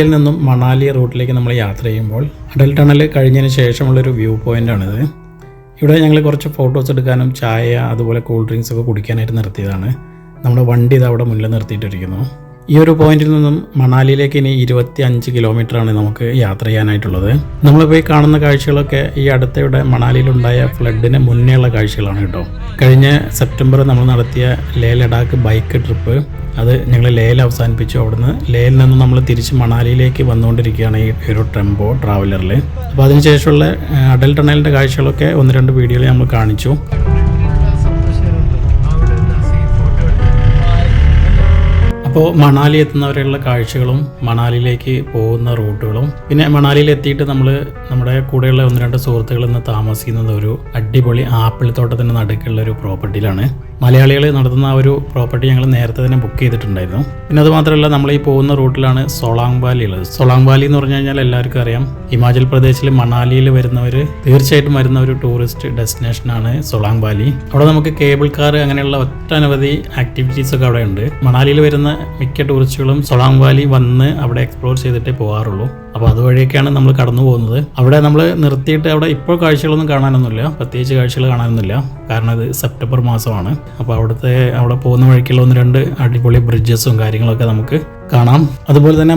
കോട്ടയിൽ നിന്നും മണാലി റൂട്ടിലേക്ക് നമ്മൾ യാത്ര ചെയ്യുമ്പോൾ അടൽ ടണൽ കഴിഞ്ഞതിന് ശേഷമുള്ളൊരു വ്യൂ പോയിൻ്റാണിത്. ഇവിടെ ഞങ്ങൾ കുറച്ച് ഫോട്ടോസ് എടുക്കാനും ചായ അതുപോലെ കൂൾ ഡ്രിങ്ക്സ് ഒക്കെ കുടിക്കാനായിട്ട് നിർത്തിയതാണ്. നമ്മുടെ വണ്ടി ഇത് അവിടെ മുന്നിൽ നിർത്തിയിട്ടിരിക്കുന്നു. ഈ ഒരു പോയിന്റിൽ നിന്നും മണാലിയിലേക്ക് ഇനി 25 കിലോമീറ്ററാണ് നമുക്ക് യാത്ര ചെയ്യാനായിട്ടുള്ളത്. നമ്മൾ പോയി കാണുന്ന കാഴ്ചകളൊക്കെ ഈ അടുത്തിടെ മണാലിയിലുണ്ടായ ഫ്ലഡിന് മുന്നേ ഉള്ള കാഴ്ചകളാണ് കേട്ടോ. കഴിഞ്ഞ സെപ്റ്റംബർ നമ്മൾ നടത്തിയ ലേ ലഡാക്ക് ബൈക്ക് ട്രിപ്പ് അത് ഞങ്ങൾ ലേയിൽ അവസാനിപ്പിച്ചു. അവിടുന്ന് ലേയിൽ നിന്ന് നമ്മൾ തിരിച്ച് മണാലിയിലേക്ക് വന്നുകൊണ്ടിരിക്കുകയാണ് ഈ ഒരു ടെമ്പോ ട്രാവലറിൽ. അപ്പോൾ അതിനുശേഷമുള്ള അടൽ ടണലിൻ്റെ കാഴ്ചകളൊക്കെ 1-2 വീഡിയോയിൽ നമ്മൾ കാണിച്ചു. അപ്പോൾ മണാലി എത്തുന്നവരെയുള്ള കാഴ്ചകളും മണാലിയിലേക്ക് പോകുന്ന റൂട്ടുകളും പിന്നെ മണാലിയിൽ എത്തിയിട്ട് നമ്മൾ നമ്മുടെ കൂടെയുള്ള 1-2 സുഹൃത്തുക്കൾ ഇന്ന് താമസിക്കുന്നത് ഒരു അടിപൊളി ആപ്പിൾ തോട്ടത്തിൻ്റെ നടുക്കുള്ള ഒരു പ്രോപ്പർട്ടിയിലാണ്. മലയാളികൾ നടത്തുന്ന ആ ഒരു പ്രോപ്പർട്ടി ഞങ്ങൾ നേരത്തെ തന്നെ ബുക്ക് ചെയ്തിട്ടുണ്ടായിരുന്നു. പിന്നെ അതുമാത്രമല്ല നമ്മൾ ഈ പോകുന്ന റൂട്ടിലാണ് സോളാങ് വാലി ഉള്ളത്. സോളാങ് വാലി എന്ന് പറഞ്ഞു കഴിഞ്ഞാൽ എല്ലാവർക്കും അറിയാം, ഹിമാചൽ പ്രദേശിൽ മണാലിയിൽ വരുന്നവർ തീർച്ചയായിട്ടും വരുന്ന ഒരു ടൂറിസ്റ്റ് ഡെസ്റ്റിനേഷനാണ് സോളാങ് വാലി. അവിടെ നമുക്ക് കേബിൾ കാർ അങ്ങനെയുള്ള ഒട്ടനവധി ആക്ടിവിറ്റീസ് ഒക്കെ അവിടെ ഉണ്ട്. മണാലിയിൽ വരുന്ന മിക്ക ടൂറിസ്റ്റുകളും സോളാങ് വാലി വന്ന് അവിടെ എക്സ്പ്ലോർ ചെയ്തിട്ടേ പോകാറുള്ളൂ. അപ്പോൾ അതുവഴിയൊക്കെയാണ് നമ്മൾ കടന്നു പോകുന്നത്. അവിടെ നമ്മൾ നിർത്തിയിട്ട് അവിടെ ഇപ്പോൾ കാഴ്ചകളൊന്നും കാണാനൊന്നുമില്ല, പ്രത്യേകിച്ച് കാഴ്ചകൾ കാണാനൊന്നുമില്ല, കാരണം ഇത് സെപ്റ്റംബർ മാസമാണ്. അപ്പോൾ അവിടെ പോകുന്ന വഴിക്കുള്ള 1-2 അടിപൊളി ബ്രിഡ്ജസും കാര്യങ്ങളൊക്കെ നമുക്ക് കാണാം. അതുപോലെ തന്നെ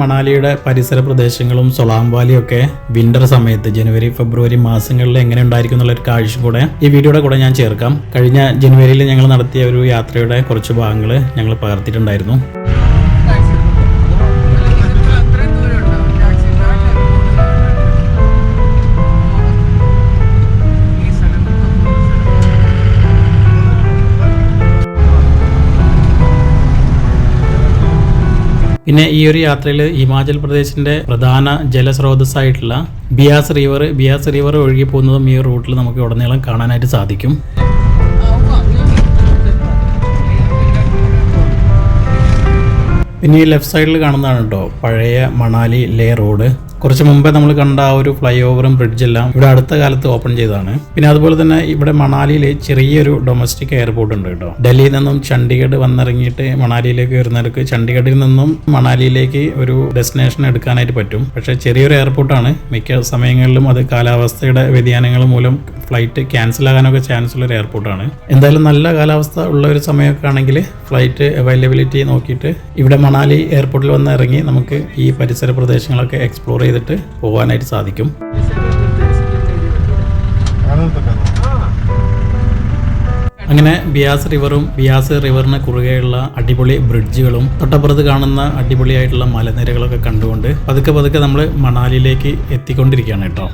മണാലിയുടെ പരിസര പ്രദേശങ്ങളും സോളാങ് വാലിയും ഒക്കെ വിന്റർ സമയത്ത് ജനുവരി ഫെബ്രുവരി മാസങ്ങളിൽ എങ്ങനെ ഉണ്ടായിരിക്കും എന്നുള്ളൊരു കാഴ്ച കൂടെ ഈ വീഡിയോയുടെ കൂടെ ഞാൻ ചേർക്കാം. കഴിഞ്ഞ ജനുവരിയിൽ ഞങ്ങൾ നടത്തിയ ഒരു യാത്രയുടെ കുറച്ച് ഭാഗങ്ങൾ ഞങ്ങൾ പകർത്തിയിട്ടുണ്ടായിരുന്നു. പിന്നെ ഈ ഒരു യാത്രയിൽ ഹിമാചൽ പ്രദേശിന്റെ പ്രധാന ജലസ്രോതസ്സായിട്ടുള്ള ബിയാസ് റിവർ ഒഴുകി പോകുന്നതും ഈ റൂട്ടിൽ നമുക്ക് ഉടനീളം കാണാനായിട്ട് സാധിക്കും. പിന്നെ ഈ ലെഫ്റ്റ് സൈഡിൽ കാണുന്നതാണ് കേട്ടോ പഴയ മണാലി ലേ റോഡ്. കുറച്ച് മുമ്പേ നമ്മൾ കണ്ട ആ ഒരു ഫ്ലൈ ഓവറും ബ്രിഡ്ജെല്ലാം ഇവിടെ അടുത്ത കാലത്ത് ഓപ്പൺ ചെയ്തതാണ്. പിന്നെ അതുപോലെ തന്നെ ഇവിടെ മണാലിയിൽ ചെറിയൊരു ഡൊമസ്റ്റിക് എയർപോർട്ട് ഉണ്ട് കേട്ടോ. ഡൽഹിയിൽ നിന്നും ചണ്ഡീഗഡ് വന്നിറങ്ങിയിട്ട് മണാലിയിലേക്ക് വരുന്നവർക്ക് ചണ്ഡീഗഡിൽ നിന്നും മണാലിയിലേക്ക് ഒരു ഡെസ്റ്റിനേഷൻ എടുക്കാനായിട്ട് പറ്റും. പക്ഷേ ചെറിയൊരു എയർപോർട്ടാണ്. മിക്ക സമയങ്ങളിലും അത് കാലാവസ്ഥയുടെ വ്യതിയാനങ്ങൾ മൂലം ഫ്ലൈറ്റ് ക്യാൻസൽ ആകാനൊക്കെ ചാൻസ് ഉള്ള ഒരു എയർപോർട്ടാണ്. എന്തായാലും നല്ല കാലാവസ്ഥ ഉള്ള ഒരു സമയമൊക്കെ ആണെങ്കിൽ ഫ്ലൈറ്റ് അവൈലബിലിറ്റി നോക്കിയിട്ട് ഇവിടെ മണാലി എയർപോർട്ടിൽ വന്ന് ഇറങ്ങി നമുക്ക് ഈ പരിസര പ്രദേശങ്ങളൊക്കെ എക്സ്പ്ലോർ ചെയ്തിട്ട് പോകാനായിട്ട് സാധിക്കും. അങ്ങനെ ബിയാസ് റിവറിന് കുറുകെയുള്ള അടിപൊളി ബ്രിഡ്ജുകളും തൊട്ടപ്പുറത്ത് കാണുന്ന അടിപൊളിയായിട്ടുള്ള മലനിരകളൊക്കെ കണ്ടുകൊണ്ട് പതുക്കെ നമ്മൾ മണാലിയിലേക്ക് എത്തിക്കൊണ്ടിരിക്കുകയാണ് കേട്ടോ.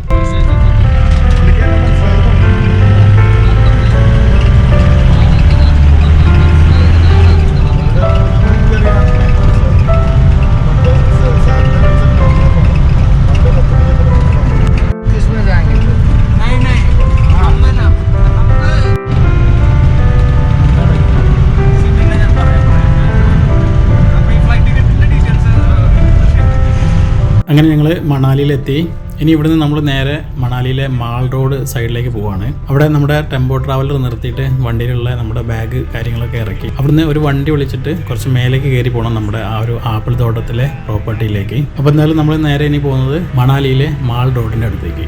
അങ്ങനെ ഞങ്ങൾ മണാലിയിലെത്തി. ഇനി ഇവിടുന്ന് നമ്മൾ നേരെ മണാലിയിലെ മാൾ റോഡ് സൈഡിലേക്ക് പോവാണ്. അവിടെ നമ്മുടെ ടെമ്പോ ട്രാവലർ നിർത്തിയിട്ട് വണ്ടിയിലുള്ള നമ്മുടെ ബാഗ് കാര്യങ്ങളൊക്കെ ഇറക്കി അവിടുന്ന് ഒരു വണ്ടി വിളിച്ചിട്ട് കുറച്ച് മേലേക്ക് കയറി പോകണം നമ്മുടെ ആ ഒരു ആപ്പിൾ തോട്ടത്തിലെ പ്രോപ്പർട്ടിയിലേക്ക്. അപ്പോൾ എന്തായാലും നമ്മൾ നേരെ ഇനി പോകുന്നത് മണാലിയിലെ മാൾ റോഡിൻ്റെ അടുത്തേക്ക്.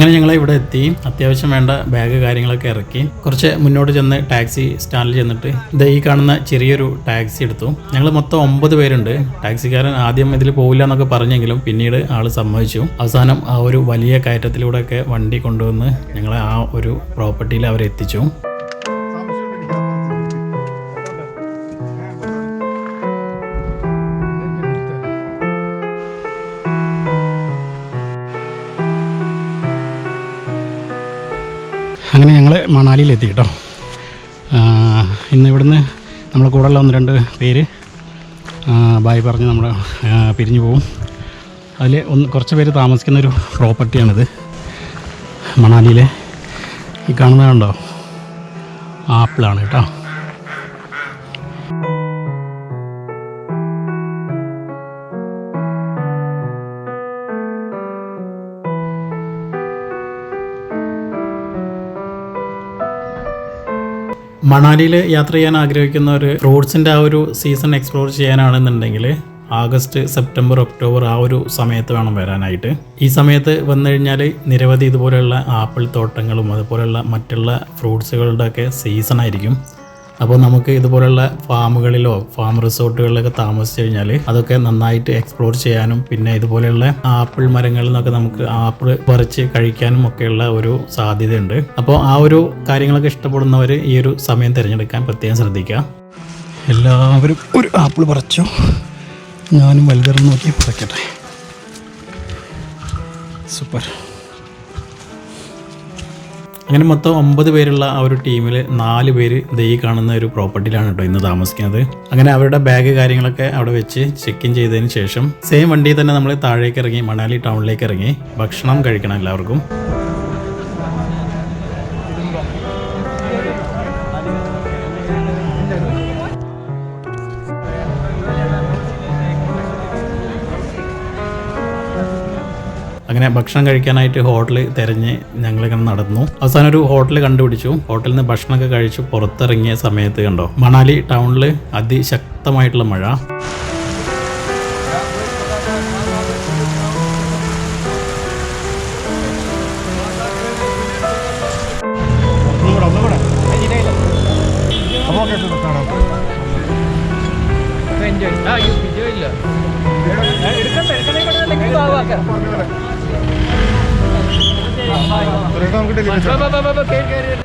അങ്ങനെ ഞങ്ങൾ ഇവിടെ എത്തി. അത്യാവശ്യം വേണ്ട ബാഗ് കാര്യങ്ങളൊക്കെ ഇറക്കി കുറച്ച് മുന്നോട്ട് ചെന്ന് ടാക്സി സ്റ്റാൻഡിൽ ചെന്നിട്ട് ഈ കാണുന്ന ചെറിയൊരു ടാക്സി എടുത്തു. ഞങ്ങൾ മൊത്തം 9 പേരുണ്ട്. ടാക്സിക്കാരൻ ആദ്യം ഇതിൽ പോവില്ല എന്നൊക്കെ പറഞ്ഞെങ്കിലും പിന്നീട് ആള് സമ്മതിച്ചു. അവസാനം ആ ഒരു വലിയ കയറ്റത്തിലൂടെയൊക്കെ വണ്ടി കൊണ്ടുവന്ന് ഞങ്ങളെ ആ ഒരു പ്രോപ്പർട്ടിയിൽ അവരെത്തിച്ചു. അങ്ങനെ ഞങ്ങൾ മണാലിയിലെത്തി കേട്ടോ. ഇന്ന് ഇവിടുന്ന് നമ്മളെ കൂടെയുള്ള 1-2 പേര് ബായ് പറഞ്ഞ് നമ്മൾ പിരിഞ്ഞു പോകും. അതിൽ കുറച്ച് പേര് താമസിക്കുന്നൊരു പ്രോപ്പർട്ടിയാണിത്. മണാലിയിലെ ഈ കാണുന്നത് കണ്ടോ, ആപ്പിളാണ് കേട്ടോ. മണാലിയിൽ യാത്ര ചെയ്യാൻ ആഗ്രഹിക്കുന്നവർ ഫ്രൂട്ട്സിൻ്റെ ആ ഒരു സീസൺ എക്സ്പ്ലോർ ചെയ്യാനാണെന്നുണ്ടെങ്കിൽ ആഗസ്റ്റ്, സെപ്റ്റംബർ, ഒക്ടോബർ ആ ഒരു സമയത്ത് വേണം വരാനായിട്ട്. ഈ സമയത്ത് വന്നു കഴിഞ്ഞാൽ നിരവധി ഇതുപോലെയുള്ള ആപ്പിൾ തോട്ടങ്ങളും അതുപോലെയുള്ള മറ്റുള്ള ഫ്രൂട്ട്സുകളുടെയൊക്കെ സീസണായിരിക്കും. അപ്പോൾ നമുക്ക് ഇതുപോലുള്ള ഫാമുകളിലോ ഫാം റിസോർട്ടുകളിലൊക്കെ താമസിച്ച് കഴിഞ്ഞാൽ അതൊക്കെ നന്നായിട്ട് എക്സ്പ്ലോർ ചെയ്യാനും പിന്നെ ഇതുപോലെയുള്ള ആപ്പിൾ മരങ്ങളിൽ നിന്നൊക്കെ നമുക്ക് ആപ്പിൾ പറിച്ച് കഴിക്കാനും ഒക്കെയുള്ള ഒരു സാധ്യതയുണ്ട്. അപ്പോൾ ആ ഒരു കാര്യങ്ങളൊക്കെ ഇഷ്ടപ്പെടുന്നവർ ഈ ഒരു സമയം തിരഞ്ഞെടുക്കാൻ പ്രത്യേകം ശ്രദ്ധിക്കുക. എല്ലാവരും ഒരു ആപ്പിൾ പറിച്ചോ, ഞാനും വലുതരം നോക്കി പറിക്കട്ടെ. സൂപ്പർ. അങ്ങനെ മൊത്തം 9 പേരുള്ള ആ ഒരു ടീമിൽ 4 പേര് ഈ കാണുന്ന ഒരു പ്രോപ്പർട്ടിയിലാണ് കേട്ടോ ഇന്ന് താമസിക്കുന്നത്. അങ്ങനെ അവരുടെ ബാഗ് കാര്യങ്ങളൊക്കെ അവിടെ വെച്ച് ചെക്ക് ഇൻ ചെയ്തതിന് ശേഷം സെയിം വണ്ടിയിൽ തന്നെ നമ്മൾ താഴേക്ക് ഇറങ്ങി മണാലി ടൗണിലേക്ക് ഇറങ്ങി ഭക്ഷണം കഴിക്കണം എല്ലാവർക്കും. അങ്ങനെ ഭക്ഷണം കഴിക്കാനായിട്ട് ഹോട്ടൽ തിരഞ്ഞ് ഞങ്ങളിങ്ങനെ നടന്നു. അവസാനം ഒരു ഹോട്ടൽ കണ്ടുപിടിച്ചു. ഹോട്ടലിൽ നിന്ന് ഭക്ഷണമൊക്കെ കഴിച്ചു പുറത്തിറങ്ങിയ സമയത്ത് കണ്ടോ മണാലി ടൗണിൽ അതിശക്തമായിട്ടുള്ള മഴ.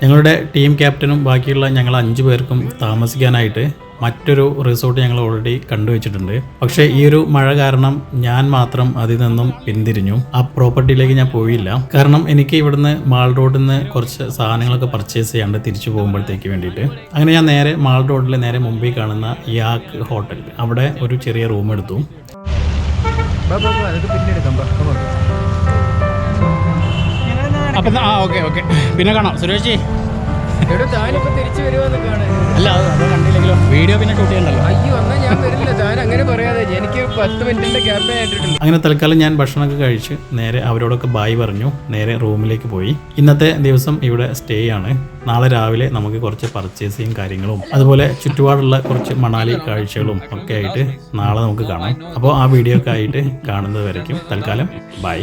ഞങ്ങളുടെ ടീം ക്യാപ്റ്റനും ബാക്കിയുള്ള ഞങ്ങൾ 5 പേർക്കും താമസിക്കാനായിട്ട് മറ്റൊരു റിസോർട്ട് ഞങ്ങൾ ഓൾറെഡി കണ്ടുവച്ചിട്ടുണ്ട്. പക്ഷേ ഈ ഒരു മഴ കാരണം ഞാൻ മാത്രം അതിൽ നിന്നും പിന്തിരിഞ്ഞു. ആ പ്രോപ്പർട്ടിയിലേക്ക് ഞാൻ പോയില്ല. കാരണം എനിക്ക് ഇവിടുന്ന് മാൾ റോഡിൽ നിന്ന് കുറച്ച് സാധനങ്ങളൊക്കെ പർച്ചേസ് ചെയ്യാണ്ട് തിരിച്ചു പോകുമ്പോഴത്തേക്ക് വേണ്ടിയിട്ട്. അങ്ങനെ ഞാൻ നേരെ മാൾ റോഡിൽ നേരെ മുമ്പിൽ കാണുന്ന യാക്ക് ഹോട്ടൽ അവിടെ ഒരു ചെറിയ റൂം എടുത്തു. അപ്പം ഓക്കെ പിന്നെ കാണാം സുരേഷ്. അല്ല കണ്ടില്ലെങ്കിലോ വീഡിയോ പിന്നെ ഷൂട്ട് ചെയ്യണ്ടല്ലോ. അങ്ങനെ തൽക്കാലം ഞാൻ ഭക്ഷണമൊക്കെ കഴിച്ച് നേരെ അവരോടൊക്കെ ബായ് പറഞ്ഞു നേരെ റൂമിലേക്ക് പോയി. ഇന്നത്തെ ദിവസം ഇവിടെ സ്റ്റേ ആണ്. നാളെ രാവിലെ നമുക്ക് കുറച്ച് പർച്ചേസിങ് കാര്യങ്ങളും അതുപോലെ ചുറ്റുപാടുള്ള കുറച്ച് മണാലി കാഴ്ചകളും ഒക്കെ ആയിട്ട് നാളെ നമുക്ക് കാണാം. അപ്പോൾ ആ വീഡിയോ ഒക്കെ ആയിട്ട് കാണുന്നത് വരയ്ക്കും. തൽക്കാലം ബൈ.